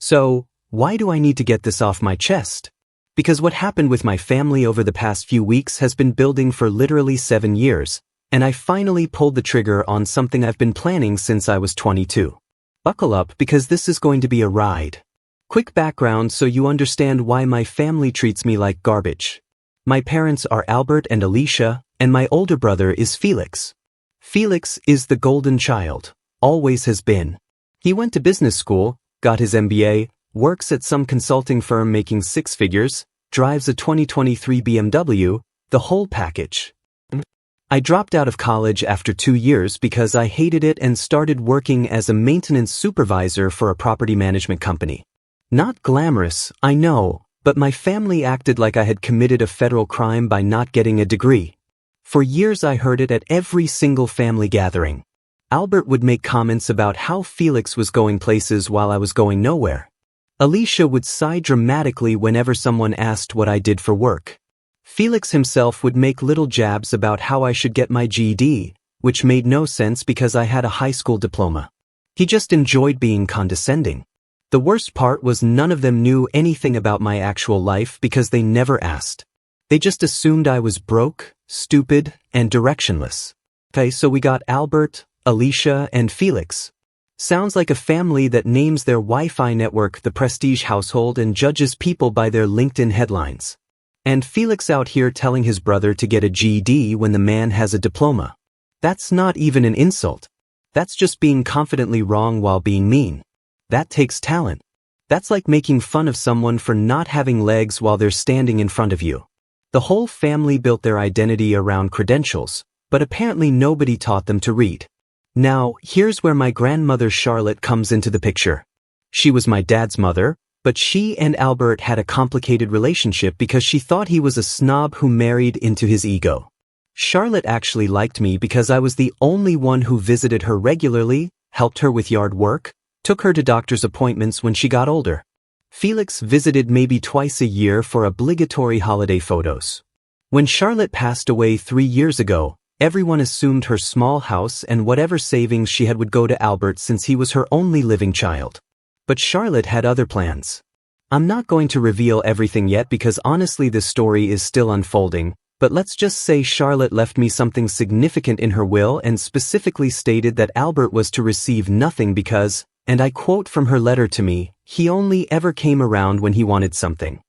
So, why do I need to get this off my chest? Because what happened with my family over the past few weeks has been building for literally 7 years, and I finally pulled the trigger on something I've been planning since I was 22. Buckle up because this is going to be a ride. Quick background so you understand why my family treats me like garbage. My parents are Albert and Alicia, and my older brother is Felix. Felix is the golden child, always has been. He went to business school, got his MBA, works at some consulting firm making 6 figures, drives a 2023 BMW, the whole package. I dropped out of college after 2 years because I hated it and started working as a maintenance supervisor for a property management company. Not glamorous, I know, but my family acted like I had committed a federal crime by not getting a degree. For years I heard it at every single family gathering. Albert would make comments about how Felix was going places while I was going nowhere. Alicia would sigh dramatically whenever someone asked what I did for work. Felix himself would make little jabs about how I should get my GED, which made no sense because I had a high school diploma. He just enjoyed being condescending. The worst part was none of them knew anything about my actual life because they never asked. They just assumed I was broke, stupid, and directionless. Okay, so we got Albert, Alicia, and Felix. Sounds like a family that names their Wi-Fi network the Prestige household and judges people by their LinkedIn headlines. And Felix out here telling his brother to get a GED when the man has a diploma. That's not even an insult. That's just being confidently wrong while being mean. That takes talent. That's like making fun of someone for not having legs while they're standing in front of you. The whole family built their identity around credentials, but apparently nobody taught them to read. Now, here's where my grandmother Charlotte comes into the picture. She was my dad's mother, but she and Albert had a complicated relationship because she thought he was a snob who married into his ego. Charlotte actually liked me because I was the only one who visited her regularly, helped her with yard work, took her to doctor's appointments when she got older. Felix visited maybe twice a year for obligatory holiday photos. When Charlotte passed away 3 years ago, everyone assumed her small house and whatever savings she had would go to Albert since he was her only living child. But Charlotte had other plans. I'm not going to reveal everything yet because honestly this story is still unfolding, but let's just say Charlotte left me something significant in her will and specifically stated that Albert was to receive nothing because, and I quote from her letter to me, he only ever came around when he wanted something.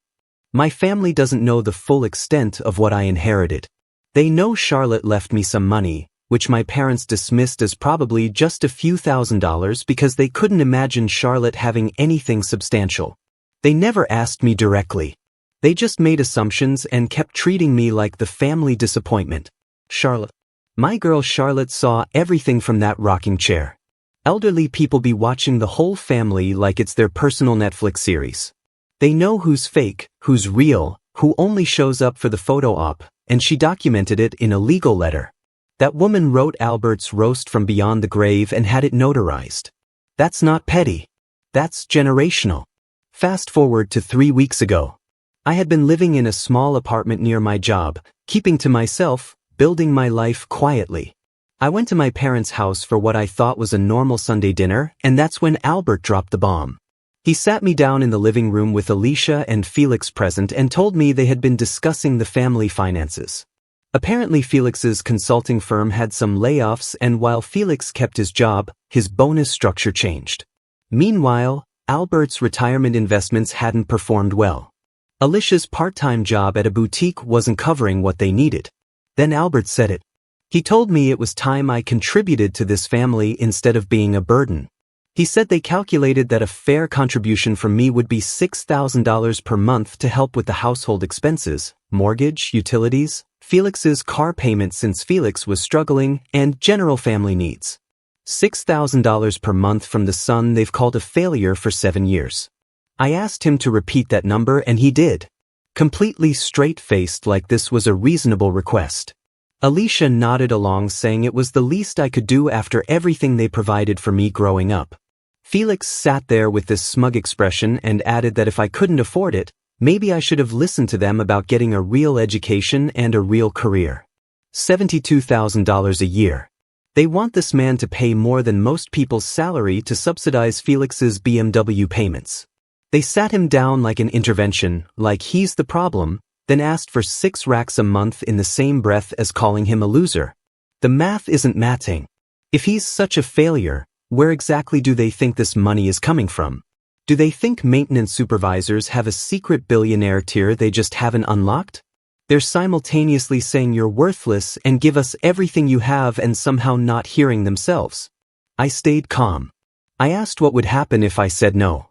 My family doesn't know the full extent of what I inherited. They know Charlotte left me some money, which my parents dismissed as probably just a few $1,000s because they couldn't imagine Charlotte having anything substantial. They never asked me directly. They just made assumptions and kept treating me like the family disappointment. Charlotte. My girl Charlotte saw everything from that rocking chair. Elderly people be watching the whole family like it's their personal Netflix series. They know who's fake, who's real, who only shows up for the photo op, and she documented it in a legal letter. That woman wrote Albert's roast from beyond the grave and had it notarized. That's not petty. That's generational. Fast forward to 3 weeks ago. I had been living in a small apartment near my job, keeping to myself, building my life quietly. I went to my parents' house for what I thought was a normal Sunday dinner, and that's when Albert dropped the bomb. He sat me down in the living room with Alicia and Felix present and told me they had been discussing the family finances. Apparently Felix's consulting firm had some layoffs, and while Felix kept his job, his bonus structure changed. Meanwhile, Albert's retirement investments hadn't performed well. Alicia's part-time job at a boutique wasn't covering what they needed. Then Albert said it. He told me it was time I contributed to this family instead of being a burden. He said they calculated that a fair contribution from me would be $6,000 per month to help with the household expenses, mortgage, utilities, Felix's car payment since Felix was struggling, and general family needs. $6,000 per month from the son they've called a failure for 7 years. I asked him to repeat that number and he did. Completely straight-faced like this was a reasonable request. Alicia nodded along saying it was the least I could do after everything they provided for me growing up. Felix sat there with this smug expression and added that if I couldn't afford it, maybe I should have listened to them about getting a real education and a real career. $72,000 a year. They want this man to pay more than most people's salary to subsidize Felix's BMW payments. They sat him down like an intervention, like he's the problem, then asked for 6 racks a month in the same breath as calling him a loser. The math isn't matching. If he's such a failure, where exactly do they think this money is coming from? Do they think maintenance supervisors have a secret billionaire tier they just haven't unlocked? They're simultaneously saying you're worthless and give us everything you have and somehow not hearing themselves. I stayed calm. I asked what would happen if I said no.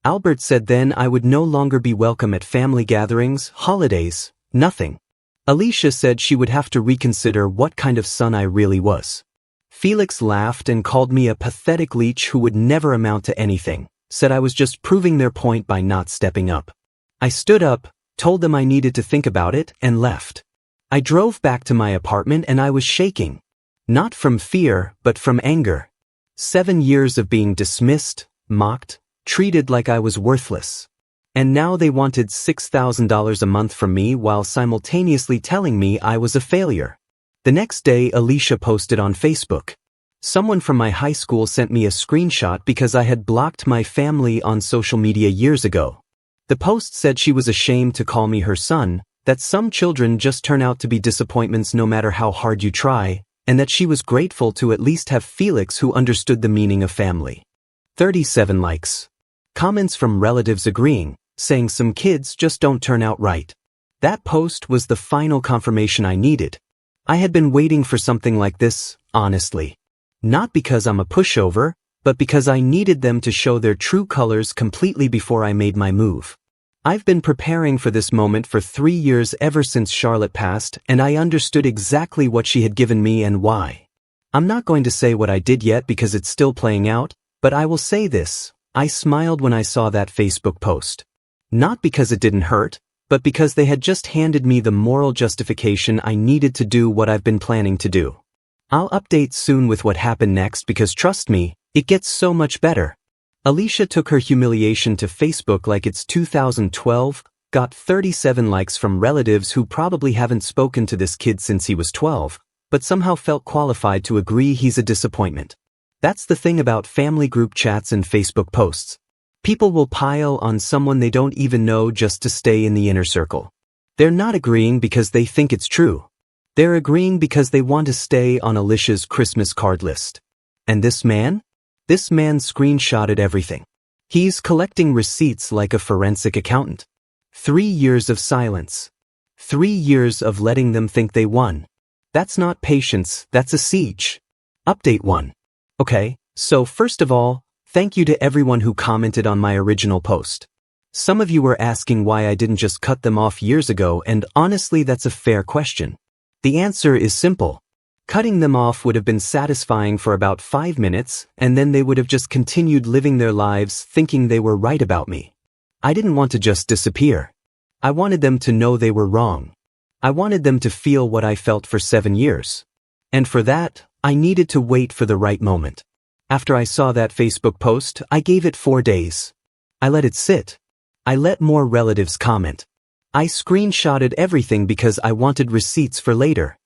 Albert said then I would no longer be welcome at family gatherings, holidays, nothing. Alicia said she would have to reconsider what kind of son I really was. Felix laughed and called me a pathetic leech who would never amount to anything, said I was just proving their point by not stepping up. I stood up, told them I needed to think about it, and left. I drove back to my apartment and I was shaking. Not from fear, but from anger. 7 years of being dismissed, mocked, treated like I was worthless. And now they wanted $6,000 a month from me while simultaneously telling me I was a failure. The next day, Alicia posted on Facebook. Someone from my high school sent me a screenshot because I had blocked my family on social media years ago. The post said she was ashamed to call me her son, that some children just turn out to be disappointments no matter how hard you try, and that she was grateful to at least have Felix who understood the meaning of family. 37 likes. Comments from relatives agreeing, saying some kids just don't turn out right. That post was the final confirmation I needed. I had been waiting for something like this, honestly. Not because I'm a pushover, but because I needed them to show their true colors completely before I made my move. I've been preparing for this moment for 3 years ever since Charlotte passed, and I understood exactly what she had given me and why. I'm not going to say what I did yet because it's still playing out, but I will say this. I smiled when I saw that Facebook post. Not because it didn't hurt, but because they had just handed me the moral justification I needed to do what I've been planning to do. I'll update soon with what happened next because trust me, it gets so much better. Alicia took her humiliation to Facebook like it's 2012, got 37 likes from relatives who probably haven't spoken to this kid since he was 12, but somehow felt qualified to agree he's a disappointment. That's the thing about family group chats and Facebook posts. People will pile on someone they don't even know just to stay in the inner circle. They're not agreeing because they think it's true. They're agreeing because they want to stay on Alicia's Christmas card list. And this man? This man screenshotted everything. He's collecting receipts like a forensic accountant. 3 years of silence. 3 years of letting them think they won. That's not patience, that's a siege. Update 1. Okay, so first of all, thank you to everyone who commented on my original post. Some of you were asking why I didn't just cut them off years ago, and honestly that's a fair question. The answer is simple. Cutting them off would have been satisfying for about 5 minutes, and then they would have just continued living their lives thinking they were right about me. I didn't want to just disappear. I wanted them to know they were wrong. I wanted them to feel what I felt for 7 years. And for that, I needed to wait for the right moment. After I saw that Facebook post, I gave it 4 days. I let it sit. I let more relatives comment. I screenshotted everything because I wanted receipts for later.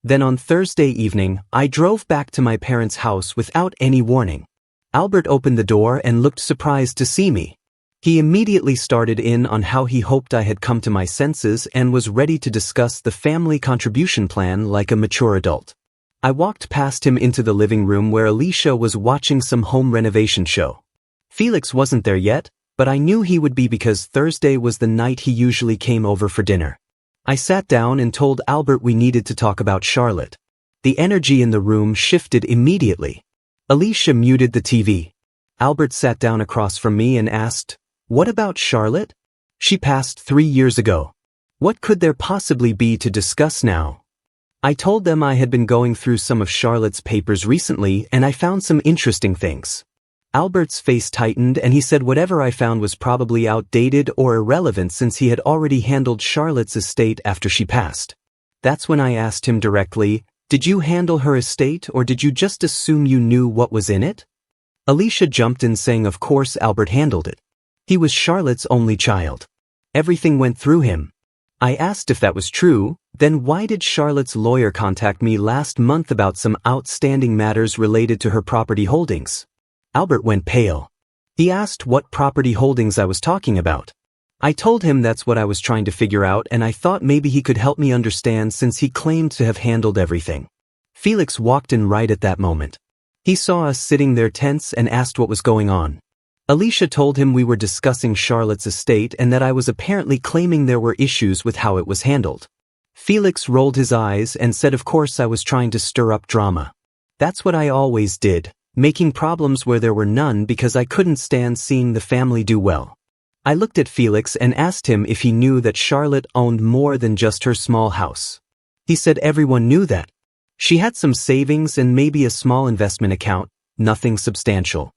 Then on Thursday evening, I drove back to my parents' house without any warning. Albert opened the door and looked surprised to see me. He immediately started in on how he hoped I had come to my senses and was ready to discuss the family contribution plan like a mature adult. I walked past him into the living room where Alicia was watching some home renovation show. Felix wasn't there yet, but I knew he would be because Thursday was the night he usually came over for dinner. I sat down and told Albert we needed to talk about Charlotte. The energy in the room shifted immediately. Alicia muted the TV. Albert sat down across from me and asked, "What about Charlotte? She passed 3 years ago. What could there possibly be to discuss now?" I told them I had been going through some of Charlotte's papers recently and I found some interesting things. Albert's face tightened and he said whatever I found was probably outdated or irrelevant since he had already handled Charlotte's estate after she passed. That's when I asked him directly, "Did you handle her estate or did you just assume you knew what was in it?" Alicia jumped in saying of course Albert handled it. He was Charlotte's only child. Everything went through him. I asked if that was true, then why did Charlotte's lawyer contact me last month about some outstanding matters related to her property holdings? Albert went pale. He asked what property holdings I was talking about. I told him that's what I was trying to figure out, and I thought maybe he could help me understand since he claimed to have handled everything. Felix walked in right at that moment. He saw us sitting there tense and asked what was going on. Alicia told him we were discussing Charlotte's estate and that I was apparently claiming there were issues with how it was handled. Felix rolled his eyes and said of course I was trying to stir up drama. That's what I always did, making problems where there were none because I couldn't stand seeing the family do well. I looked at Felix and asked him if he knew that Charlotte owned more than just her small house. He said everyone knew that. She had some savings and maybe a small investment account, nothing substantial.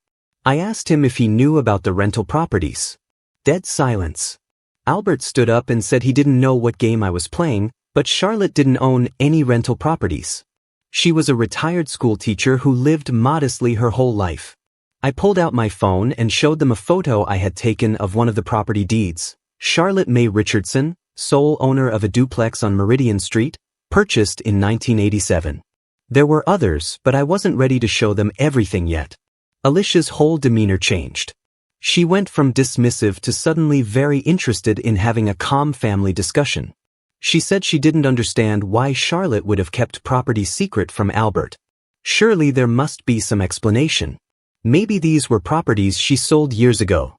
I asked him if he knew about the rental properties. Dead silence. Albert stood up and said he didn't know what game I was playing, but Charlotte didn't own any rental properties. She was a retired school teacher who lived modestly her whole life. I pulled out my phone and showed them a photo I had taken of one of the property deeds. Charlotte May Richardson, sole owner of a duplex on Meridian Street, purchased in 1987. There were others, but I wasn't ready to show them everything yet. Alicia's whole demeanor changed. She went from dismissive to suddenly very interested in having a calm family discussion. She said she didn't understand why Charlotte would have kept property secret from Albert. Surely there must be some explanation. Maybe these were properties she sold years ago.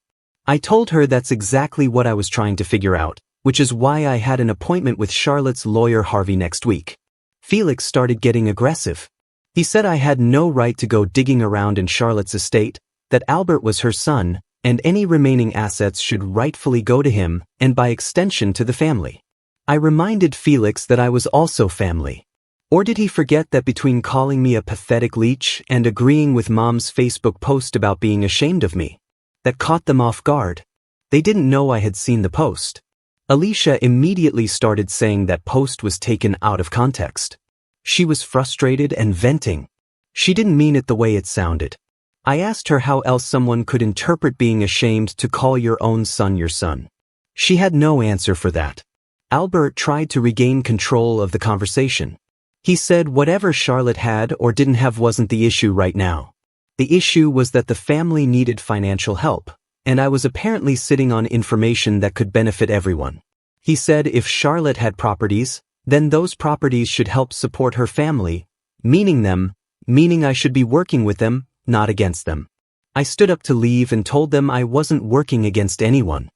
I told her that's exactly what I was trying to figure out, which is why I had an appointment with Charlotte's lawyer Harvey next week. Felix started getting aggressive. He said I had no right to go digging around in Charlotte's estate, that Albert was her son, and any remaining assets should rightfully go to him, and by extension to the family. I reminded Felix that I was also family. Or did he forget that between calling me a pathetic leech and agreeing with Mom's Facebook post about being ashamed of me? That caught them off guard. They didn't know I had seen the post. Alicia immediately started saying that post was taken out of context. She was frustrated and venting. She didn't mean it the way it sounded. I asked her how else someone could interpret being ashamed to call your own son your son. She had no answer for that. Albert tried to regain control of the conversation. He said whatever Charlotte had or didn't have wasn't the issue right now. The issue was that the family needed financial help, and I was apparently sitting on information that could benefit everyone. He said if Charlotte had properties, then those properties should help support her family, meaning I should be working with them, not against them. I stood up to leave and told them I wasn't working against anyone.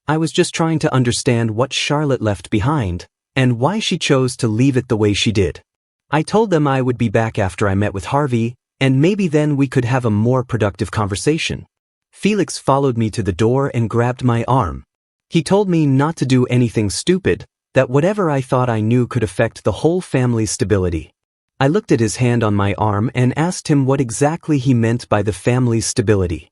I was just trying to understand what Charlotte left behind, and why she chose to leave it the way she did. I told them I would be back after I met with Harvey, and maybe then we could have a more productive conversation. Felix followed me to the door and grabbed my arm. He told me not to do anything stupid, that whatever I thought I knew could affect the whole family's stability. I looked at his hand on my arm and asked him what exactly he meant by the family's stability.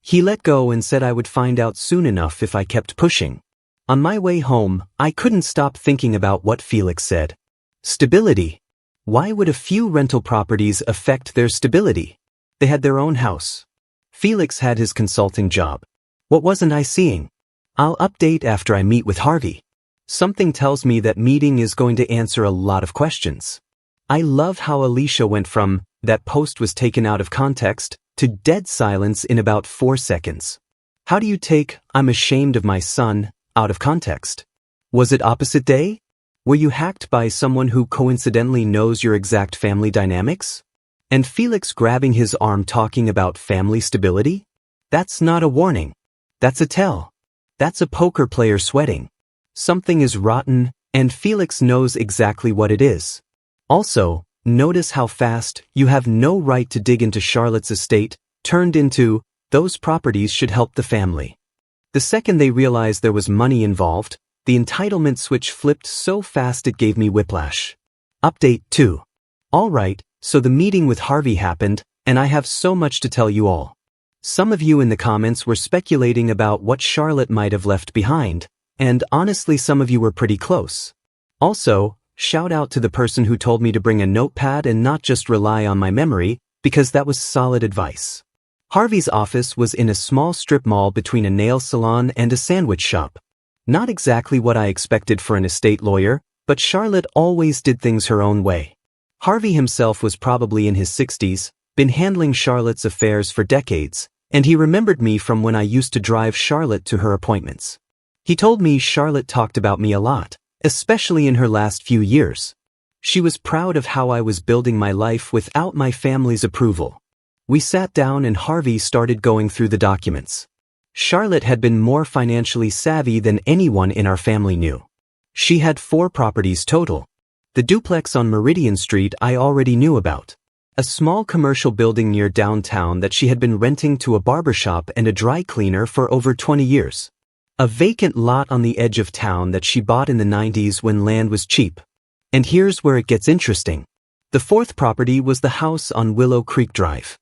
He let go and said I would find out soon enough if I kept pushing. On my way home, I couldn't stop thinking about what Felix said. Stability. Why would a few rental properties affect their stability? They had their own house. Felix had his consulting job. What wasn't I seeing? I'll update after I meet with Harvey. Something tells me that meeting is going to answer a lot of questions. I love how Alicia went from, that post was taken out of context, to dead silence in about 4 seconds. How do you take, I'm ashamed of my son, out of context? Was it opposite day? Were you hacked by someone who coincidentally knows your exact family dynamics? And Felix grabbing his arm talking about family stability? That's not a warning. That's a tell. That's a poker player sweating. Something is rotten, and Felix knows exactly what it is. Also, notice how fast, you have no right to dig into Charlotte's estate, turned into, those properties should help the family. The second they realized there was money involved, the entitlement switch flipped so fast it gave me whiplash. Update 2. Alright, so the meeting with Harvey happened, and I have so much to tell you all. Some of you in the comments were speculating about what Charlotte might have left behind, and honestly some of you were pretty close. Also, shout out to the person who told me to bring a notepad and not just rely on my memory, because that was solid advice. Harvey's office was in a small strip mall between a nail salon and a sandwich shop. Not exactly what I expected for an estate lawyer, but Charlotte always did things her own way. Harvey himself was probably in his 60s, been handling Charlotte's affairs for decades, and he remembered me from when I used to drive Charlotte to her appointments. He told me Charlotte talked about me a lot, especially in her last few years. She was proud of how I was building my life without my family's approval. We sat down and Harvey started going through the documents. Charlotte had been more financially savvy than anyone in our family knew. She had 4 properties total. The duplex on Meridian Street I already knew about. A small commercial building near downtown that she had been renting to a barbershop and a dry cleaner for over 20 years. A vacant lot on the edge of town that she bought in the 90s when land was cheap. And here's where it gets interesting. The 4th property was the house on Willow Creek Drive.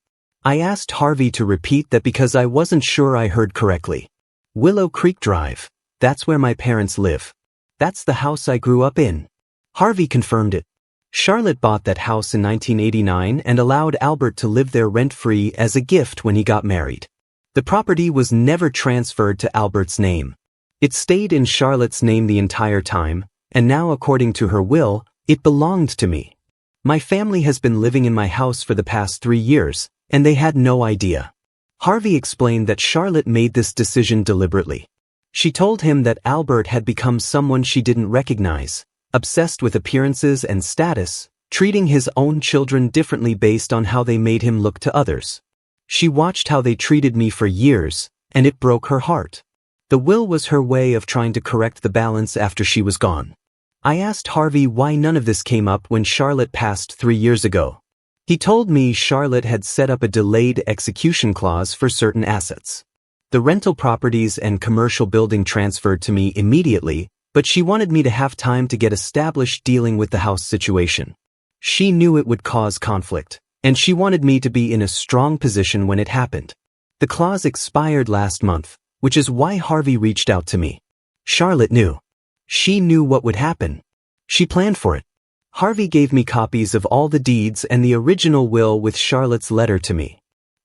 I asked Harvey to repeat that because I wasn't sure I heard correctly. Willow Creek Drive, that's where my parents live. That's the house I grew up in. Harvey confirmed it. Charlotte bought that house in 1989 and allowed Albert to live there rent-free as a gift when he got married. The property was never transferred to Albert's name. It stayed in Charlotte's name the entire time, and now according to her will, it belonged to me. My family has been living in my house for the past 3 years, and they had no idea. Harvey explained that Charlotte made this decision deliberately. She told him that Albert had become someone she didn't recognize, obsessed with appearances and status, treating his own children differently based on how they made him look to others. She watched how they treated me for years, and it broke her heart. The will was her way of trying to correct the balance after she was gone. I asked Harvey why none of this came up when Charlotte passed 3 years ago. He told me Charlotte had set up a delayed execution clause for certain assets. The rental properties and commercial building transferred to me immediately, but she wanted me to have time to get established dealing with the house situation. She knew it would cause conflict, and she wanted me to be in a strong position when it happened. The clause expired last month, which is why Harvey reached out to me. Charlotte knew. She knew what would happen. She planned for it. Harvey gave me copies of all the deeds and the original will with Charlotte's letter to me.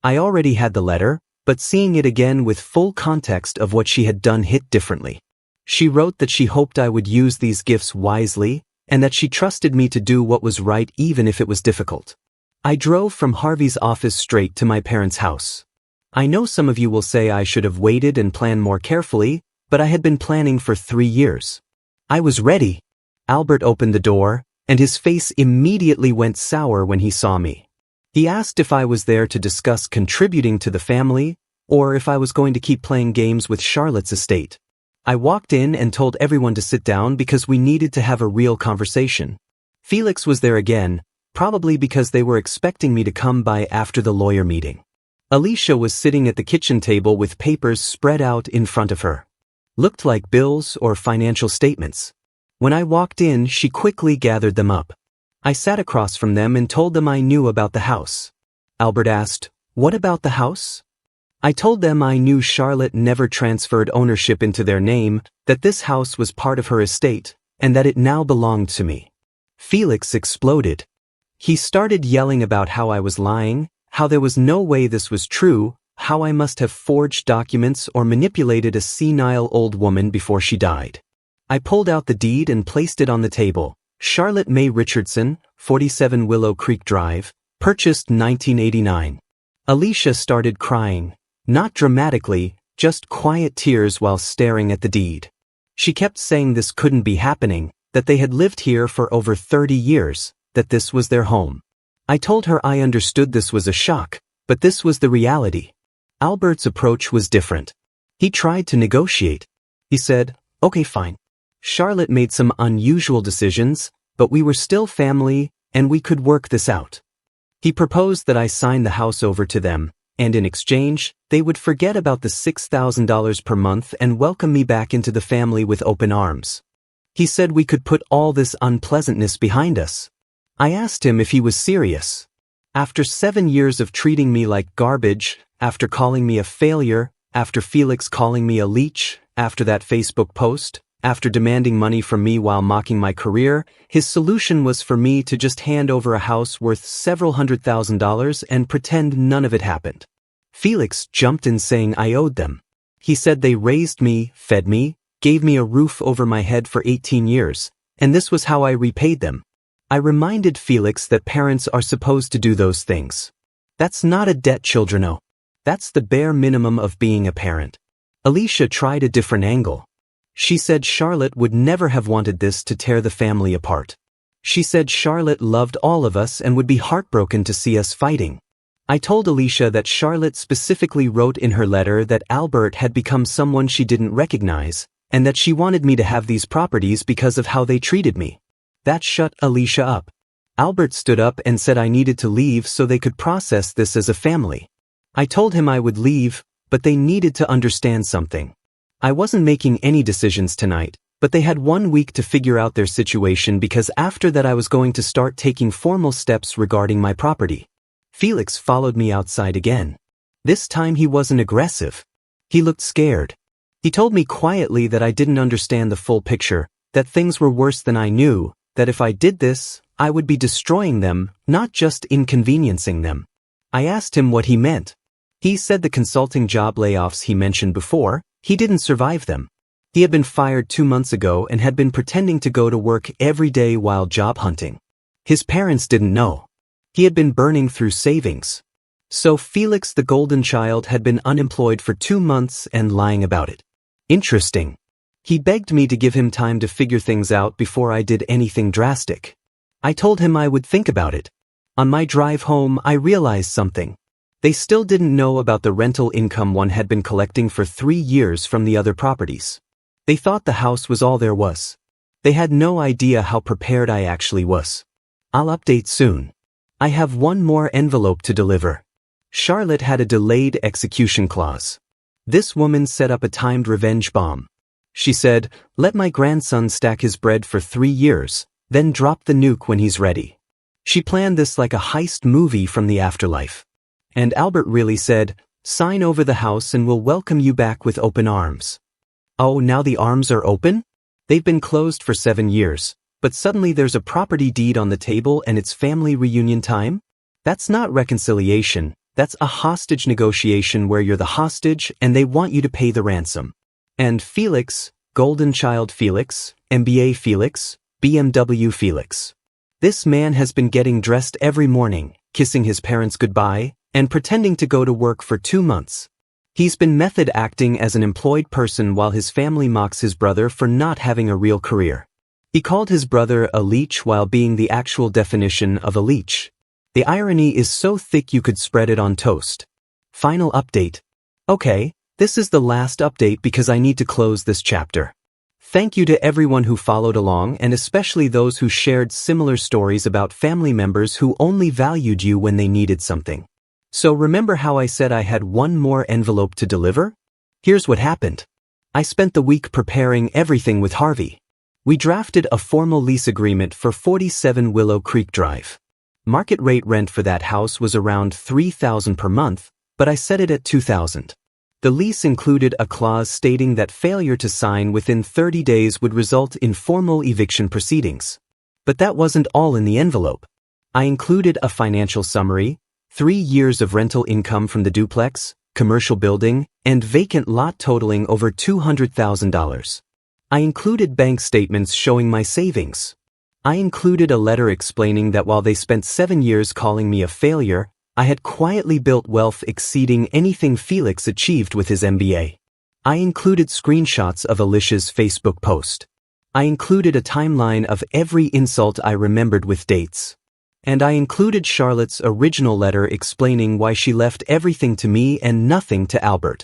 I already had the letter, but seeing it again with full context of what she had done hit differently. She wrote that she hoped I would use these gifts wisely, and that she trusted me to do what was right even if it was difficult. I drove from Harvey's office straight to my parents' house. I know some of you will say I should have waited and planned more carefully, but I had been planning for 3 years. I was ready. Albert opened the door, and his face immediately went sour when he saw me. He asked if I was there to discuss contributing to the family, or if I was going to keep playing games with Charlotte's estate. I walked in and told everyone to sit down because we needed to have a real conversation. Felix was there again, probably because they were expecting me to come by after the lawyer meeting. Alicia was sitting at the kitchen table with papers spread out in front of her. Looked like bills or financial statements. When I walked in, she quickly gathered them up. I sat across from them and told them I knew about the house. Albert asked, "What about the house?" I told them I knew Charlotte never transferred ownership into their name, that this house was part of her estate, and that it now belonged to me. Felix exploded. He started yelling about how I was lying, how there was no way this was true, how I must have forged documents or manipulated a senile old woman before she died. I pulled out the deed and placed it on the table. Charlotte May Richardson, 47 Willow Creek Drive, purchased 1989. Alicia started crying, not dramatically, just quiet tears while staring at the deed. She kept saying this couldn't be happening, that they had lived here for over 30 years, that this was their home. I told her I understood this was a shock, but this was the reality. Albert's approach was different. He tried to negotiate. He said, "Okay, fine. Charlotte made some unusual decisions, but we were still family, and we could work this out." He proposed that I sign the house over to them, and in exchange, they would forget about the $6,000 per month and welcome me back into the family with open arms. He said we could put all this unpleasantness behind us. I asked him if he was serious. After 7 years of treating me like garbage, after calling me a failure, after Felix calling me a leech, after that Facebook post, after demanding money from me while mocking my career, his solution was for me to just hand over a house worth several $100,000 and pretend none of it happened. Felix jumped in saying I owed them. He said they raised me, fed me, gave me a roof over my head for 18 years, and this was how I repaid them. I reminded Felix that parents are supposed to do those things. That's not a debt children owe. That's the bare minimum of being a parent. Alicia tried a different angle. She said Charlotte would never have wanted this to tear the family apart. She said Charlotte loved all of us and would be heartbroken to see us fighting. I told Alicia that Charlotte specifically wrote in her letter that Albert had become someone she didn't recognize, and that she wanted me to have these properties because of how they treated me. That shut Alicia up. Albert stood up and said I needed to leave so they could process this as a family. I told him I would leave, but they needed to understand something. I wasn't making any decisions tonight, but they had 1 week to figure out their situation because after that I was going to start taking formal steps regarding my property. Felix followed me outside again. This time he wasn't aggressive. He looked scared. He told me quietly that I didn't understand the full picture, that things were worse than I knew, that if I did this, I would be destroying them, not just inconveniencing them. I asked him what he meant. He said the consulting job layoffs he mentioned before, he didn't survive them. He had been fired 2 months ago and had been pretending to go to work every day while job hunting. His parents didn't know. He had been burning through savings. So Felix the golden child had been unemployed for 2 months and lying about it. Interesting. He begged me to give him time to figure things out before I did anything drastic. I told him I would think about it. On my drive home, I realized something. They still didn't know about the rental income one had been collecting for 3 years from the other properties. They thought the house was all there was. They had no idea how prepared I actually was. I'll update soon. I have 1 more envelope to deliver. Charlotte had a delayed execution clause. This woman set up a timed revenge bomb. She said, "Let my grandson stack his bread for 3 years, then drop the nuke when he's ready." She planned this like a heist movie from the afterlife. And Albert really said, "Sign over the house and we'll welcome you back with open arms." Oh, now the arms are open? They've been closed for 7 years, but suddenly there's a property deed on the table and it's family reunion time? That's not reconciliation, that's a hostage negotiation where you're the hostage and they want you to pay the ransom. And Felix, golden child Felix, MBA Felix, BMW Felix. This man has been getting dressed every morning, kissing his parents goodbye, and pretending to go to work for 2 months. He's been method acting as an employed person while his family mocks his brother for not having a real career. He called his brother a leech while being the actual definition of a leech. The irony is so thick you could spread it on toast. Final update. Okay, this is the last update because I need to close this chapter. Thank you to everyone who followed along and especially those who shared similar stories about family members who only valued you when they needed something. So remember how I said I had 1 more envelope to deliver? Here's what happened. I spent the week preparing everything with Harvey. We drafted a formal lease agreement for 47 Willow Creek Drive. Market rate rent for that house was around $3,000 per month, but I set it at $2,000. The lease included a clause stating that failure to sign within 30 days would result in formal eviction proceedings. But that wasn't all in the envelope. I included a financial summary, 3 years of rental income from the duplex, commercial building, and vacant lot totaling over $200,000. I included bank statements showing my savings. I included a letter explaining that while they spent 7 years calling me a failure, I had quietly built wealth exceeding anything Felix achieved with his MBA. I included screenshots of Alicia's Facebook post. I included a timeline of every insult I remembered with dates. And I included Charlotte's original letter explaining why she left everything to me and nothing to Albert.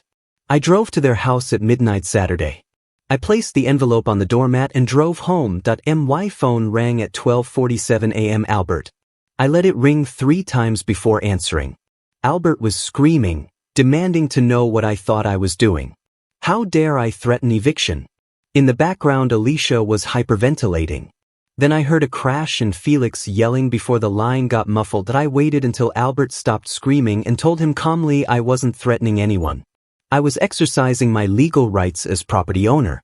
I drove to their house at midnight Saturday. I placed the envelope on the doormat and drove home. My phone rang at 12:47 a.m. Albert. I let it ring 3 times before answering. Albert was screaming, demanding to know what I thought I was doing. How dare I threaten eviction? In the background, Alicia was hyperventilating. Then I heard a crash and Felix yelling before the line got muffled. I waited until Albert stopped screaming and told him calmly I wasn't threatening anyone. I was exercising my legal rights as property owner.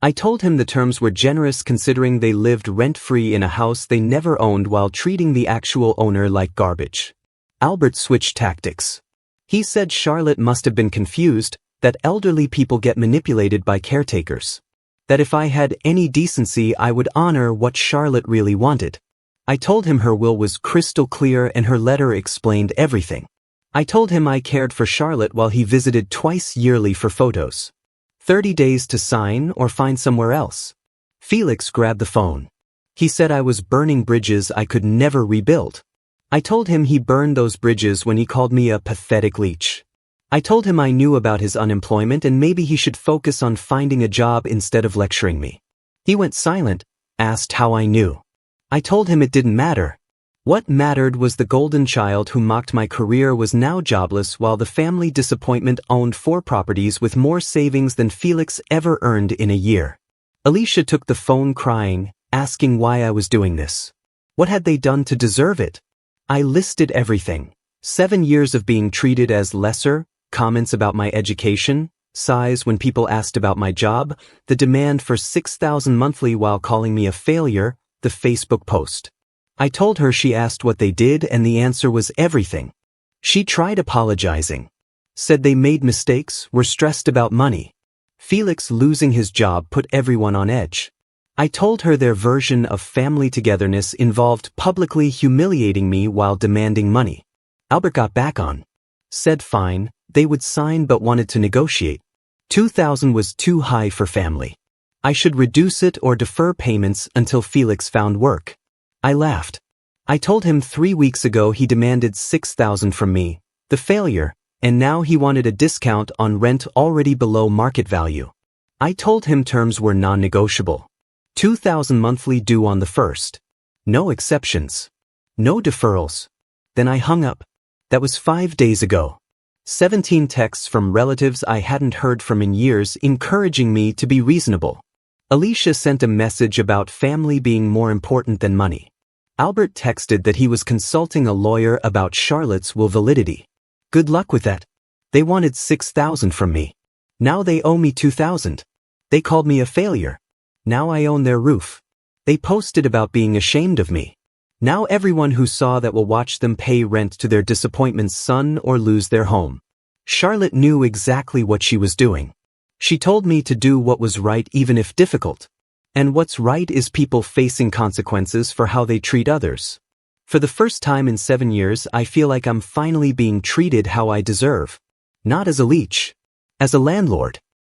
I told him the terms were generous considering they lived rent-free in a house they never owned while treating the actual owner like garbage. Albert switched tactics. He said Charlotte must have been confused, that elderly people get manipulated by caretakers. That if I had any decency I would honor what Charlotte really wanted. I told him her will was crystal clear and her letter explained everything. I told him I cared for Charlotte while he visited twice yearly for photos. 30 days to sign or find somewhere else. Felix grabbed the phone. He said I was burning bridges I could never rebuild. I told him he burned those bridges when he called me a pathetic leech. I told him I knew about his unemployment and maybe he should focus on finding a job instead of lecturing me. He went silent, asked how I knew. I told him it didn't matter. What mattered was the golden child who mocked my career was now jobless while the family disappointment owned 4 properties with more savings than Felix ever earned in a year. Alicia took the phone crying, asking why I was doing this. What had they done to deserve it? I listed everything. 7 years of being treated as lesser, comments about my education, sighs when people asked about my job, the demand for $6,000 monthly while calling me a failure, the Facebook post. I told her she asked what they did and the answer was everything. She tried apologizing. Said they made mistakes, were stressed about money. Felix losing his job put everyone on edge. I told her their version of family togetherness involved publicly humiliating me while demanding money. Albert got back on. Said fine, they would sign but wanted to negotiate. $2,000 was too high for family. I should reduce it or defer payments until Felix found work. I laughed. I told him 3 weeks ago he demanded $6,000 from me, the failure, and now he wanted a discount on rent already below market value. I told him terms were non-negotiable. $2,000 monthly due on the 1st. No exceptions. No deferrals. Then I hung up. That was 5 days ago. 17 texts from relatives I hadn't heard from in years encouraging me to be reasonable. Alicia sent a message about family being more important than money. Albert texted that he was consulting a lawyer about Charlotte's will validity. Good luck with that. They wanted $6,000 from me. Now they owe me $2,000. They called me a failure. Now I own their roof. They posted about being ashamed of me. Now everyone who saw that will watch them pay rent to their disappointment's son or lose their home. Charlotte knew exactly what she was doing. She told me to do what was right even if difficult. And what's right is people facing consequences for how they treat others. For the first time in 7 years, I feel like I'm finally being treated how I deserve. Not as a leech. As a landlord.